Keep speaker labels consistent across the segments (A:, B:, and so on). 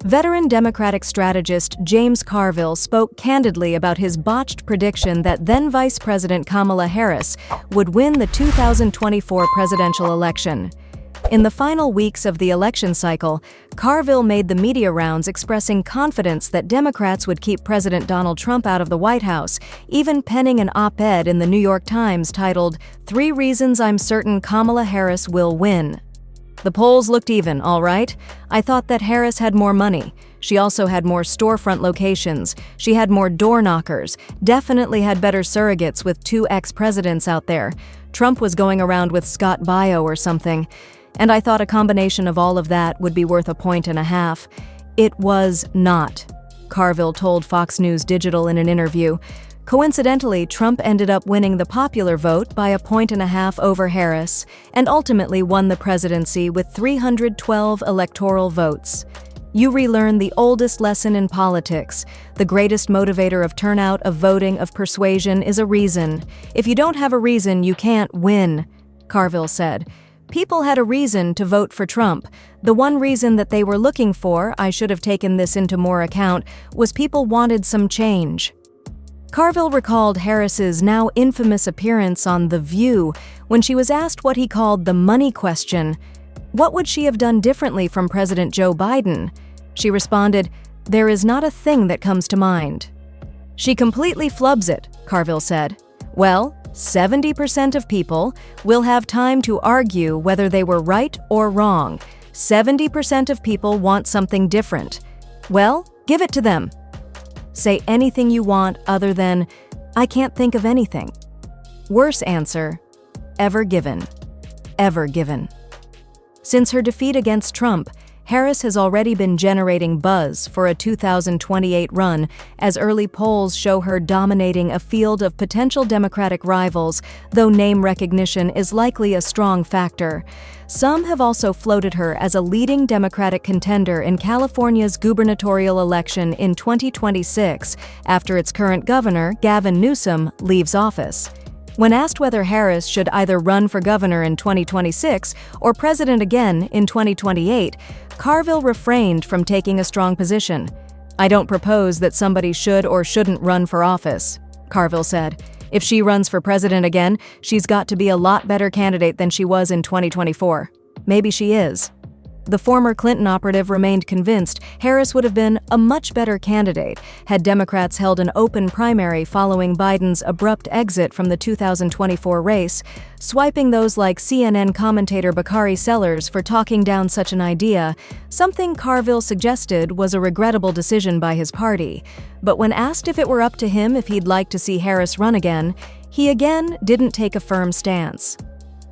A: Veteran Democratic strategist James Carville spoke candidly about his botched prediction that then Vice President Kamala Harris would win the 2024 presidential election. In the final weeks of the election cycle, Carville made the media rounds expressing confidence that Democrats would keep President Donald Trump out of the White House, even penning an op-ed in the New York Times titled, "3 Reasons I'm Certain Kamala Harris Will Win." The polls looked even, all right. I thought that Harris had more money. She also had more storefront locations. She had more doorknockers. Definitely had better surrogates with 2 ex-presidents out there. Trump was going around with Scott Baio or something. And I thought a combination of all of that would be worth 1.5 points. It was not, Carville told Fox News Digital in an interview. Coincidentally, Trump ended up winning the popular vote by 1.5 points over Harris and ultimately won the presidency with 312 electoral votes. You relearn the oldest lesson in politics. The greatest motivator of turnout, of voting, of persuasion is a reason. If you don't have a reason, you can't win, Carville said. People had a reason to vote for Trump. The one reason that they were looking for, I should have taken this into more account, was people wanted some change. Carville recalled Harris's now infamous appearance on The View when she was asked what he called the money question. What would she have done differently from President Joe Biden? She responded, "There is not a thing that comes to mind." She completely flubs it, Carville said. Well, 70% of people will have time to argue whether they were right or wrong. 70% of people want something different. Well, give it to them. Say anything you want other than, "I can't think of anything." Worse answer, ever given. Ever given. Since her defeat against Trump, Harris has already been generating buzz for a 2028 run as early polls show her dominating a field of potential Democratic rivals, though name recognition is likely a strong factor. Some have also floated her as a leading Democratic contender in California's gubernatorial election in 2026 after its current governor, Gavin Newsom, leaves office. When asked whether Harris should either run for governor in 2026 or president again in 2028, Carville refrained from taking a strong position. "I don't propose that somebody should or shouldn't run for office," Carville said. "If she runs for president again, she's got to be a lot better candidate than she was in 2024. Maybe she is." The former Clinton operative remained convinced Harris would have been a much better candidate had Democrats held an open primary following Biden's abrupt exit from the 2024 race, swiping those like CNN commentator Bakari Sellers for talking down such an idea, something Carville suggested was a regrettable decision by his party. But when asked if it were up to him if he'd like to see Harris run again, he again didn't take a firm stance.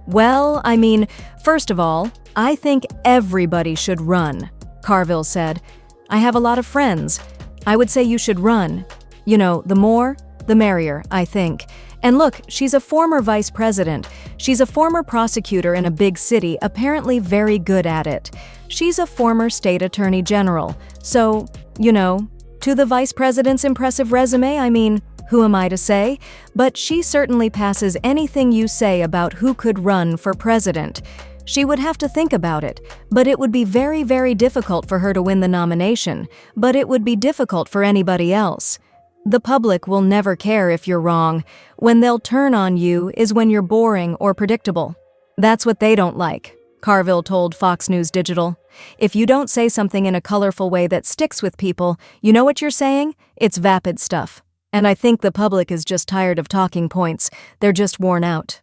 A: "Well, I mean, first of all, I think everybody should run," Carville said. "I have a lot of friends. I would say you should run. You know, the more, the merrier, I think. And look, she's a former vice president. She's a former prosecutor in a big city, apparently very good at it. She's a former state attorney general. So, you know, to the vice president's impressive resume, I mean, who am I to say? But she certainly passes anything you say about who could run for president. She would have to think about it, but it would be very, very difficult for her to win the nomination, but it would be difficult for anybody else. The public will never care if you're wrong. When they'll turn on you is when you're boring or predictable. That's what they don't like," Carville told Fox News Digital. "If you don't say something in a colorful way that sticks with people, you know what you're saying? It's vapid stuff. And I think the public is just tired of talking points. They're just worn out."